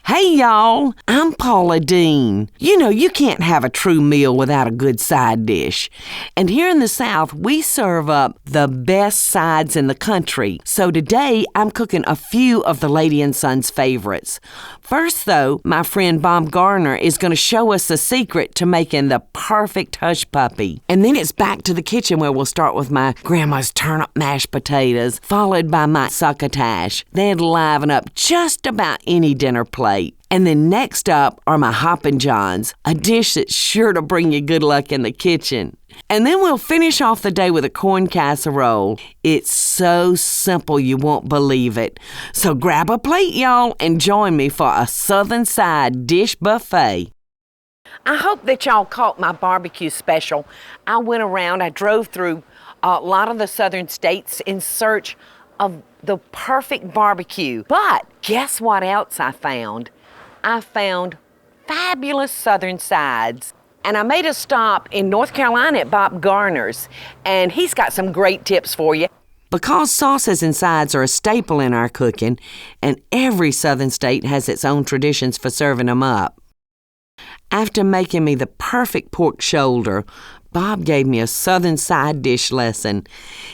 Hey y'all, I'm Paula Deen. You know, you can't have a true meal without a good side dish. And here in the South, we serve up the best sides in the country. So today, I'm cooking a few of the Lady and Son's favorites. First though, my friend Bob Garner is going to show us the secret to making the perfect hush puppy. And then it's back to the kitchen where we'll start with my grandma's turnip mashed potatoes, followed by my succotash. They'd liven up just about any dinner plate. And then next up are my Hoppin Johns, a dish that's sure to bring you good luck in the kitchen. And then we'll finish off the day with a corn casserole. It's so simple you won't believe it. So grab a plate, y'all, and join me for a Southern side dish buffet. I hope that y'all caught my barbecue special. I went around, I drove through a lot of the southern states in search of the perfect barbecue. But guess what else I found? I found fabulous southern sides. And I made a stop in North Carolina at Bob Garner's, and he's got some great tips for you. Because sauces and sides are a staple in our cooking, and every southern state has its own traditions for serving them up. After making me the perfect pork shoulder, Bob gave me a southern side dish lesson.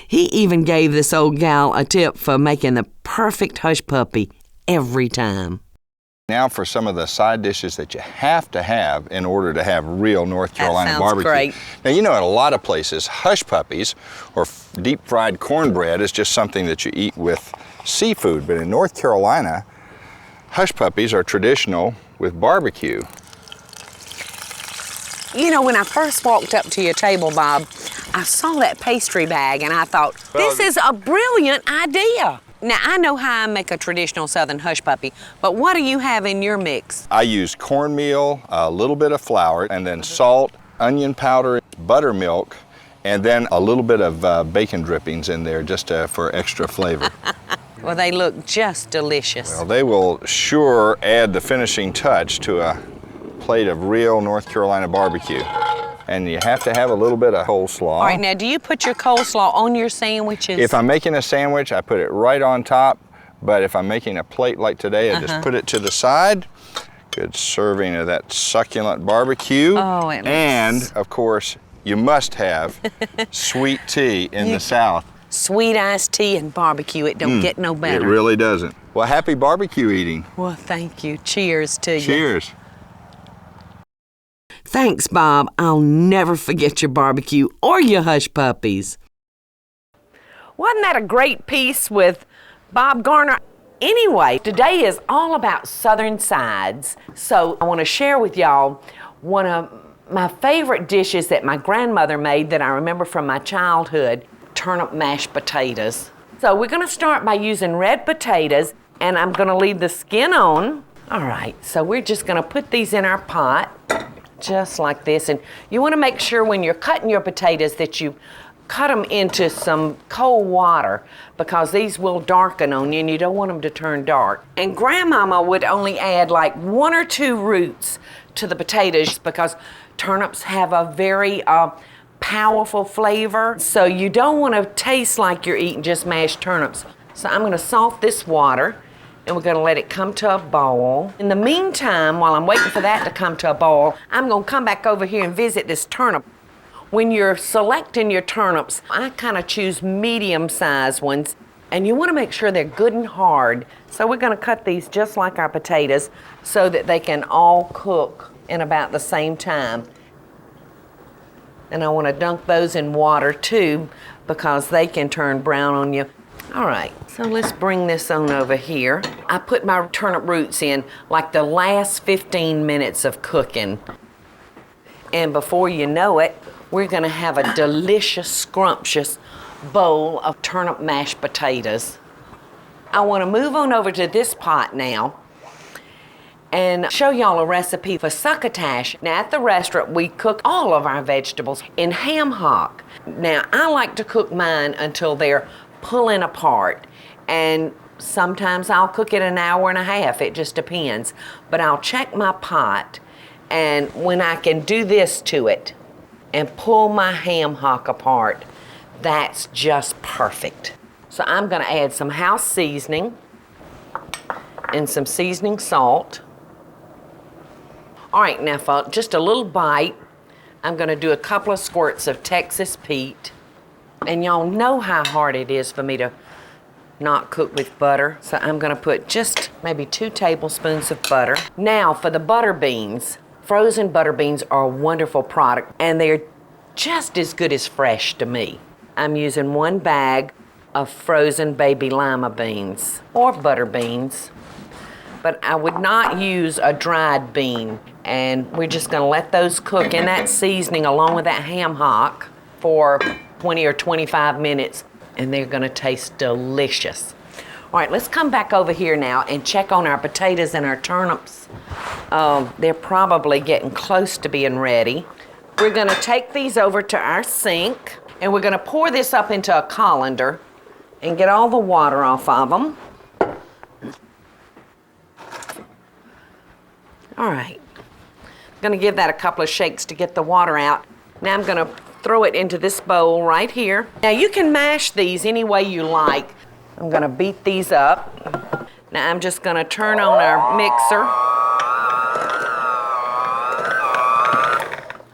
He even gave this old gal a tip for making the perfect hush puppy every time. Now for some of the side dishes that you have to have in order to have real North Carolina barbecue. Great. Now, you know, in a lot of places, hush puppies or deep fried cornbread is just something that you eat with seafood. But in North Carolina, hush puppies are traditional with barbecue. You know, when I first walked up to your table, Bob, I saw that pastry bag and I thought, this is a brilliant idea. Now, I know how I make a traditional Southern hush puppy, but what do you have in your mix? I use cornmeal, a little bit of flour, and then salt, onion powder, buttermilk, and then a little bit of bacon drippings in there just for extra flavor. Well, they look just delicious. Well, they will sure add the finishing touch to a plate of real North Carolina barbecue. And you have to have a little bit of coleslaw. All right, now do you put your coleslaw on your sandwiches? If I'm making a sandwich, I put it right on top. But if I'm making a plate like today, I just put it to the side. Good serving of that succulent barbecue. Oh, and, of course, you must have sweet tea in the South. Sweet iced tea and barbecue, it don't get no better. It really doesn't. Well, happy barbecue eating. Well, thank you. Cheers to you. Cheers. Thanks, Bob. I'll never forget your barbecue or your hush puppies. Wasn't that a great piece with Bob Garner? Anyway, today is all about Southern sides. So I want to share with y'all one of my favorite dishes that my grandmother made that I remember from my childhood, turnip mashed potatoes. So we're going to start by using red potatoes, and I'm going to leave the skin on. All right, so we're just going to put these in our pot. Just like this, and you want to make sure when you're cutting your potatoes that you cut them into some cold water because these will darken on you and you don't want them to turn dark. And Grandmama would only add like 1 or 2 roots to the potatoes because turnips have a very powerful flavor, so you don't want to taste like you're eating just mashed turnips. So I'm going to salt this water, and we're going to let it come to a boil. In the meantime, while I'm waiting for that to come to a boil, I'm going to come back over here and visit this turnip. When you're selecting your turnips, I kind of choose medium-sized ones, and you want to make sure they're good and hard. So we're going to cut these just like our potatoes so that they can all cook in about the same time. And I want to dunk those in water too because they can turn brown on you. All right, so let's bring this on over here. I put my turnip roots in like the last 15 minutes of cooking. And before you know it, we're gonna have a delicious, scrumptious bowl of turnip mashed potatoes. I wanna move on over to this pot now and show y'all a recipe for succotash. Now at the restaurant, we cook all of our vegetables in ham hock. Now I like to cook mine until they're pulling apart, and sometimes I'll cook it an hour and a half, it just depends. But I'll check my pot, and when I can do this to it and pull my ham hock apart, that's just perfect. So I'm gonna add some house seasoning and some seasoning salt. All right, now for just a little bite, I'm gonna do a couple of squirts of Texas Pete. And y'all know how hard it is for me to not cook with butter. So I'm gonna put just maybe 2 tablespoons of butter. Now for the butter beans. Frozen butter beans are a wonderful product and they're just as good as fresh to me. I'm using 1 bag of frozen baby lima beans or butter beans. But I would not use a dried bean. And we're just gonna let those cook in that seasoning along with that ham hock for 20 or 25 minutes, and they're gonna taste delicious. All right, let's come back over here now and check on our potatoes and our turnips. They're probably getting close to being ready. We're gonna take these over to our sink, and we're gonna pour this up into a colander and get all the water off of them. All right, I'm gonna give that a couple of shakes to get the water out. Now I'm gonna throw it into this bowl right here. Now you can mash these any way you like. I'm gonna beat these up. Now I'm just gonna turn on our mixer.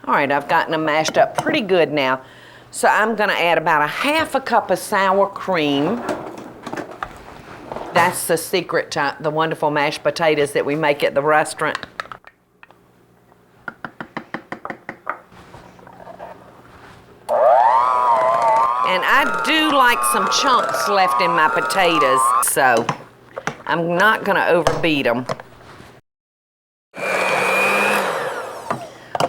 All right, I've gotten them mashed up pretty good now. So I'm gonna add about 1/2 cup of sour cream. That's the secret to the wonderful mashed potatoes that we make at the restaurant. And I do like some chunks left in my potatoes, so I'm not gonna overbeat them.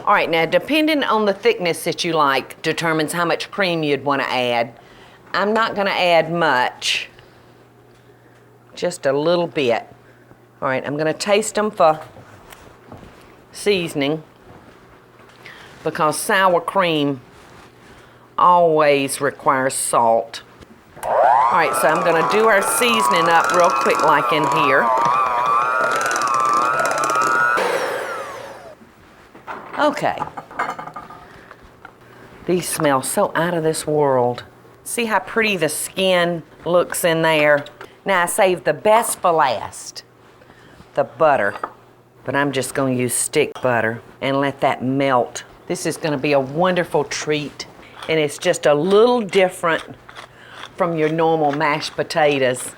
All right, now depending on the thickness that you like determines how much cream you'd wanna add. I'm not gonna add much, just a little bit. All right, I'm gonna taste them for seasoning because sour cream always requires salt. All right, so I'm gonna do our seasoning up real quick like in here. Okay. These smell so out of this world. See how pretty the skin looks in there? Now I saved the best for last, the butter. But I'm just gonna use stick butter and let that melt. This is gonna be a wonderful treat. And it's just a little different from your normal mashed potatoes.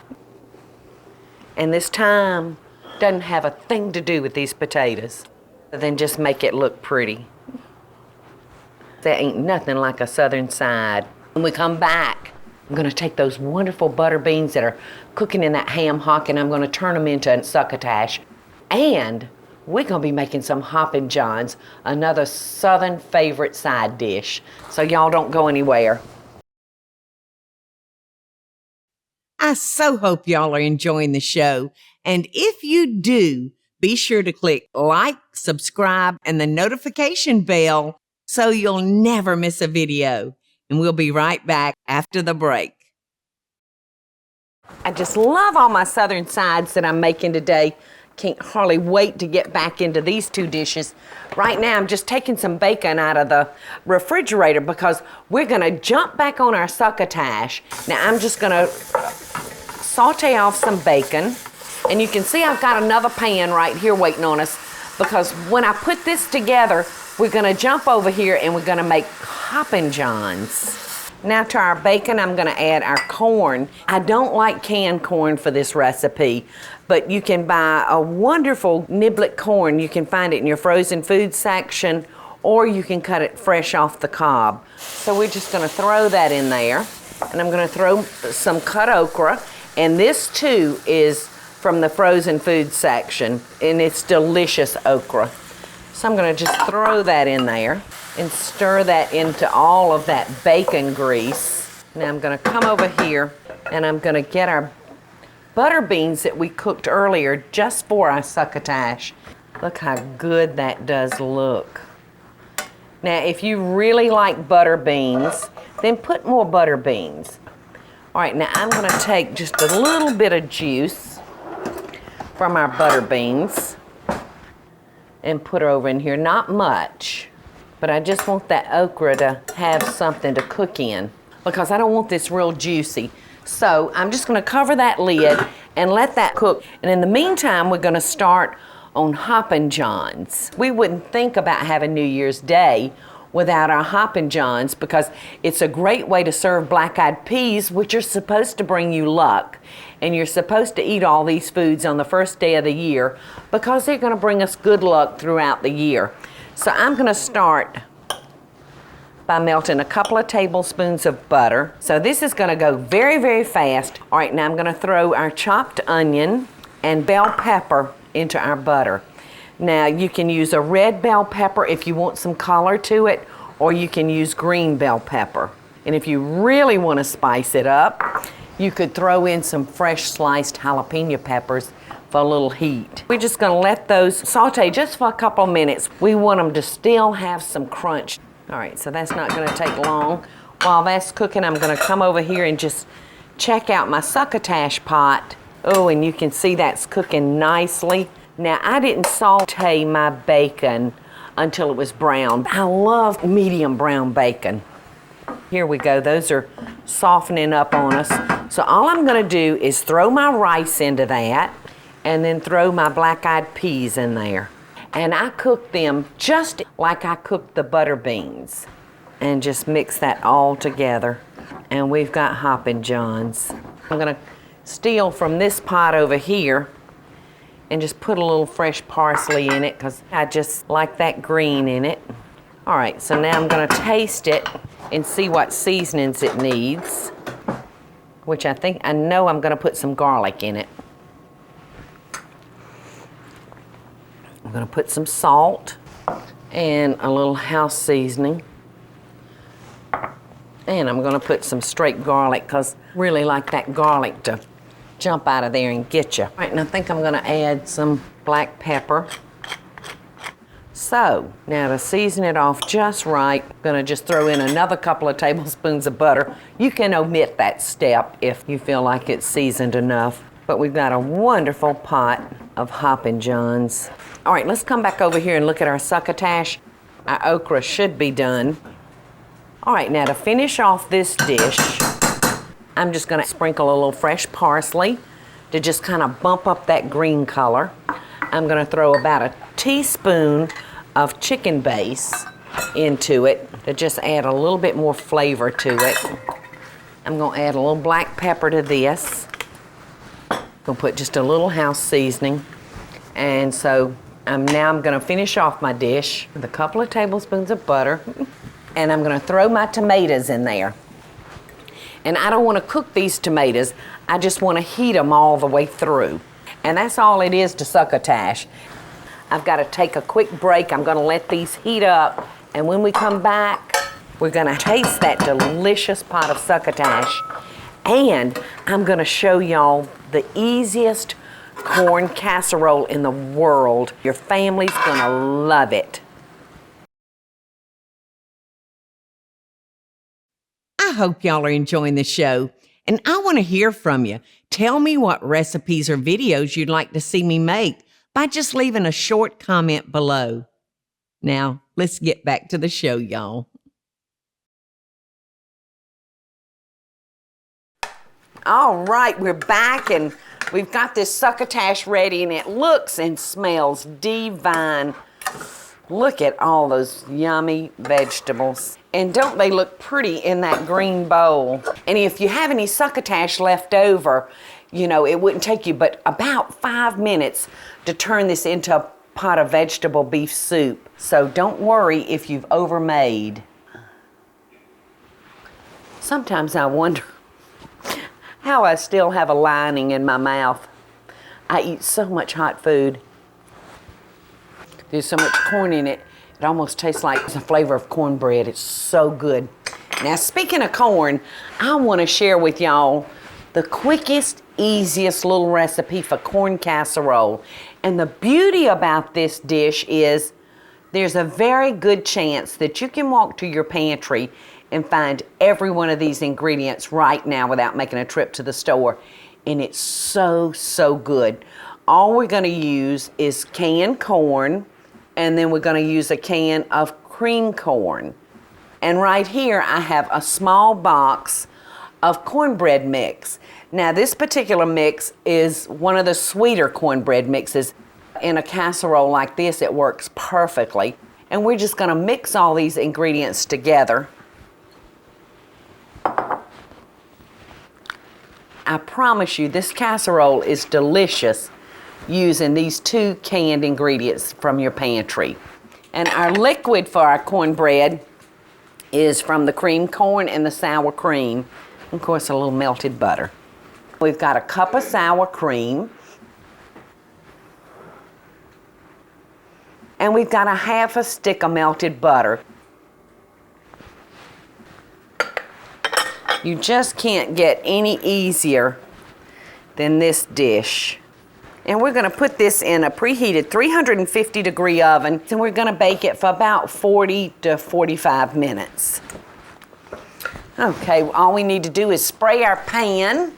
And this thyme doesn't have a thing to do with these potatoes, than just make it look pretty. There ain't nothing like a southern side. When we come back, I'm gonna take those wonderful butter beans that are cooking in that ham hock and I'm gonna turn them into succotash. And we're gonna be making some Hoppin' Johns, another southern favorite side dish. So y'all don't go anywhere. I so hope y'all are enjoying the show. And if you do, be sure to click like, subscribe, and the notification bell so you'll never miss a video. And we'll be right back after the break. I just love all my southern sides that I'm making today. Can't hardly wait to get back into these 2 dishes. Right now, I'm just taking some bacon out of the refrigerator because we're gonna jump back on our succotash. Now, I'm just gonna saute off some bacon. And you can see I've got another pan right here waiting on us because when I put this together, we're gonna jump over here and we're gonna make Hoppin' Johns. Now to our bacon, I'm gonna add our corn. I don't like canned corn for this recipe, but you can buy a wonderful niblet corn. You can find it in your frozen food section, or you can cut it fresh off the cob. So we're just gonna throw that in there, and I'm gonna throw some cut okra, and this too is from the frozen food section, and it's delicious okra. So I'm gonna just throw that in there and stir that into all of that bacon grease. Now I'm gonna come over here and I'm gonna get our butter beans that we cooked earlier just for our succotash. Look how good that does look. Now if you really like butter beans, then put more butter beans. All right, now I'm gonna take just a little bit of juice from our butter beans and put her over in here. Not much, but I just want that okra to have something to cook in because I don't want this real juicy. So I'm just gonna cover that lid and let that cook. And in the meantime, we're gonna start on Hoppin' Johns. We wouldn't think about having New Year's Day without our Hoppin' Johns because it's a great way to serve black-eyed peas, which are supposed to bring you luck. And you're supposed to eat all these foods on the first day of the year because they're going to bring us good luck throughout the year. So I'm going to start by melting a couple of tablespoons of butter. So this is going to go very, very fast. All right, now I'm going to throw our chopped onion and bell pepper into our butter. Now you can use a red bell pepper if you want some color to it, or you can use green bell pepper. And if you really want to spice it up, you could throw in some fresh sliced jalapeno peppers for a little heat. We're just going to let those saute just for a couple of minutes. We want them to still have some crunch. All right, so that's not going to take long. While that's cooking, I'm going to come over here and just check out my succotash pot. Oh, and you can see that's cooking nicely. Now, I didn't saute my bacon until it was brown. I love medium brown bacon. Here we go. Those are softening up on us. So all I'm going to do is throw my rice into that and then throw my black-eyed peas in there. And I cook them just like I cooked the butter beans. And just mix that all together. And we've got Hoppin' Johns. I'm going to steal from this pot over here and just put a little fresh parsley in it because I just like that green in it. All right, so now I'm going to taste it and see what seasonings it needs, which I know I'm going to put some garlic in it. I'm going to put some salt and a little house seasoning. And I'm going to put some straight garlic because I really like that garlic to jump out of there and get you. All right, and I think I'm going to add some black pepper. So, now to season it off just right, I'm going to just throw in another couple of tablespoons of butter. You can omit that step if you feel like it's seasoned enough. But we've got a wonderful pot of Hoppin' Johns. All right, let's come back over here and look at our succotash. Our okra should be done. All right, now to finish off this dish, I'm just going to sprinkle a little fresh parsley to just kind of bump up that green color. I'm going to throw about a teaspoon of chicken base into it to just add a little bit more flavor to it. I'm going to add a little black pepper to this. I'm going to put just a little house seasoning. And so now I'm going to finish off my dish with a couple of tablespoons of butter. And I'm going to throw my tomatoes in there. And I don't want to cook these tomatoes. I just want to heat them all the way through. And that's all it is to succotash. I've got to take a quick break. I'm going to let these heat up. And when we come back, we're going to taste that delicious pot of succotash. And I'm going to show y'all the easiest corn casserole in the world. Your family's going to love it. I hope y'all are enjoying the show, and I want to hear from you. Tell me what recipes or videos you'd like to see me make by just leaving a short comment below. Now, let's get back to the show, y'all. All right, we're back, and we've got this succotash ready, and it looks and smells divine. Look at all those yummy vegetables. And don't they look pretty in that green bowl? And if you have any succotash left over, you know, it wouldn't take you but about 5 minutes to turn this into a pot of vegetable beef soup. So don't worry if you've overmade. Sometimes I wonder how I still have a lining in my mouth. I eat so much hot food. There's so much corn in it, it almost tastes like the flavor of cornbread. It's so good. Now, speaking of corn, I want to share with y'all the quickest, easiest little recipe for corn casserole. And the beauty about this dish is there's a very good chance that you can walk to your pantry and find every one of these ingredients right now without making a trip to the store. And it's so, so good. All we're going to use is canned corn, and then we're going to use a can of cream corn. And right here I have a small box of cornbread mix. Now this particular mix is one of the sweeter cornbread mixes. In a casserole like this, it works perfectly. And we're just gonna mix all these ingredients together. I promise you, this casserole is delicious using these 2 canned ingredients from your pantry. And our liquid for our cornbread is from the creamed corn and the sour cream. And of course, a little melted butter. We've got a cup of sour cream. And we've got a half a stick of melted butter. You just can't get any easier than this dish. And we're gonna put this in a preheated 350 degree oven, and we're gonna bake it for about 40 to 45 minutes. Okay, all we need to do is spray our pan.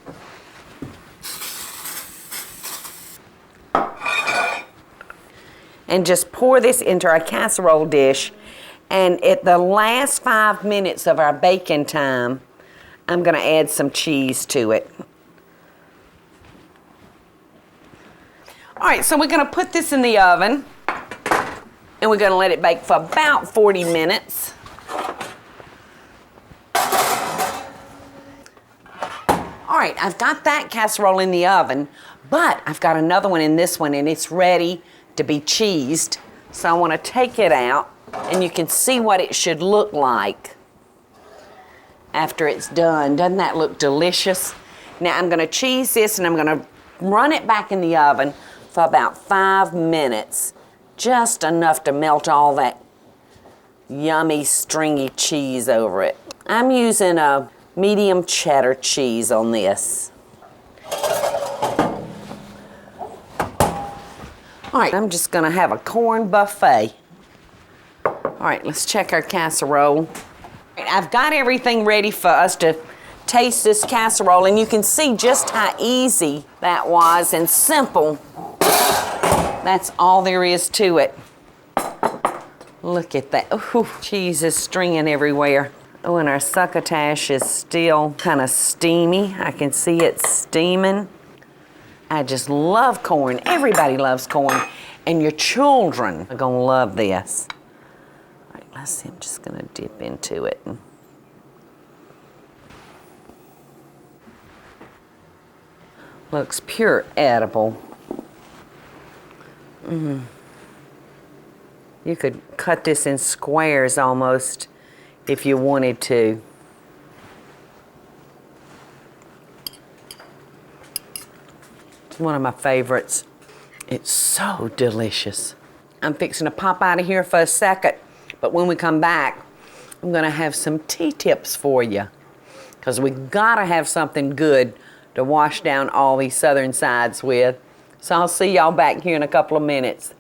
And just pour this into our casserole dish. And at the last 5 minutes of our baking time, I'm gonna add some cheese to it. All right, so we're gonna put this in the oven and we're gonna let it bake for about 40 minutes. All right, I've got that casserole in the oven, but I've got another one in this one and it's ready to be cheesed. So I wanna take it out and you can see what it should look like after it's done. Doesn't that look delicious? Now I'm gonna cheese this and I'm gonna run it back in the oven for about 5 minutes, just enough to melt all that yummy stringy cheese over it. I'm using a medium cheddar cheese on this. All right, I'm just gonna have a corn buffet. All right, let's check our casserole. I've got everything ready for us to taste this casserole, and you can see just how easy that was and simple. That's all there is to it. Look at that. Ooh, cheese is stringing everywhere. Oh, and our succotash is still kind of steamy. I can see it steaming. I just love corn. Everybody loves corn. And your children are gonna love this. All right, let's see, I'm just gonna dip into it. Looks pure edible. You could cut this in squares almost if you wanted to. It's one of my favorites. It's so delicious. I'm fixing to pop out of here for a second, but when we come back, I'm gonna have some tea tips for you, because we gotta have something good to wash down all these southern sides with. So I'll see y'all back here in a couple of minutes.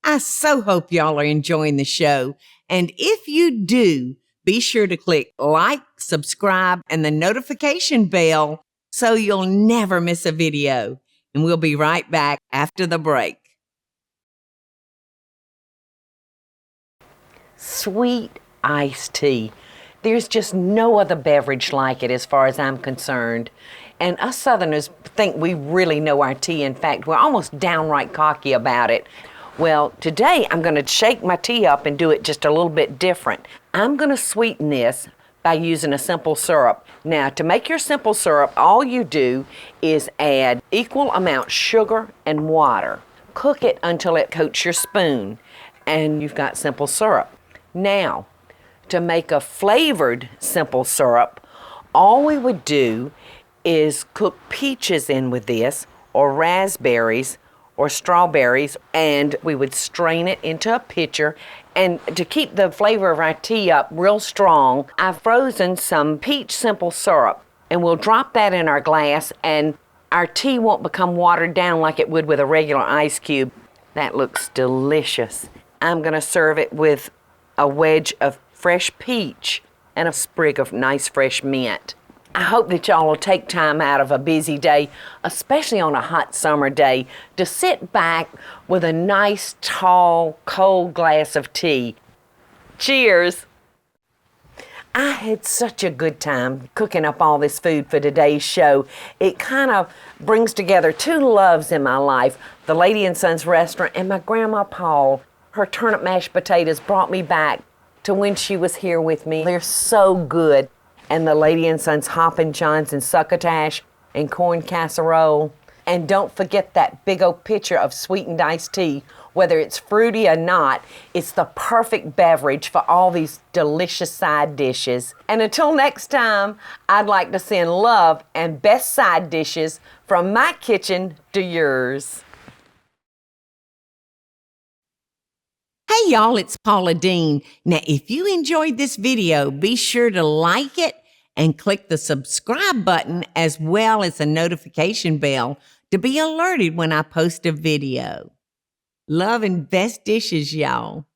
I so hope y'all are enjoying the show. And if you do, be sure to click like, subscribe, and the notification bell so you'll never miss a video. And we'll be right back after the break. Sweet iced tea. There's just no other beverage like it as far as I'm concerned. And us Southerners think we really know our tea. In fact, we're almost downright cocky about it. Well, today I'm going to shake my tea up and do it just a little bit different. I'm going to sweeten this by using a simple syrup. Now, to make your simple syrup, all you do is add equal amount sugar and water. Cook it until it coats your spoon, and you've got simple syrup. Now, to make a flavored simple syrup, all we would do is cook peaches in with this, or raspberries, or strawberries, and we would strain it into a pitcher. And to keep the flavor of our tea up real strong, I've frozen some peach simple syrup, and we'll drop that in our glass, and our tea won't become watered down like it would with a regular ice cube. That looks delicious. I'm gonna serve it with a wedge of fresh peach and a sprig of nice fresh mint. I hope that y'all will take time out of a busy day, especially on a hot summer day, to sit back with a nice, tall, cold glass of tea. Cheers! I had such a good time cooking up all this food for today's show. It kind of brings together two loves in my life, the Lady and Sons restaurant and my grandma Paul. Her turnip mashed potatoes brought me back to when she was here with me. They're so good. And the Lady and Sons Hoppin' Johns and Succotash and corn casserole. And don't forget that big old pitcher of sweetened iced tea. Whether it's fruity or not, it's the perfect beverage for all these delicious side dishes. And until next time, I'd like to send love and best side dishes from my kitchen to yours. Hey y'all, it's Paula Deen. Now, if you enjoyed this video, be sure to like it and click the subscribe button as well as the notification bell to be alerted when I post a video. Love and best dishes, y'all.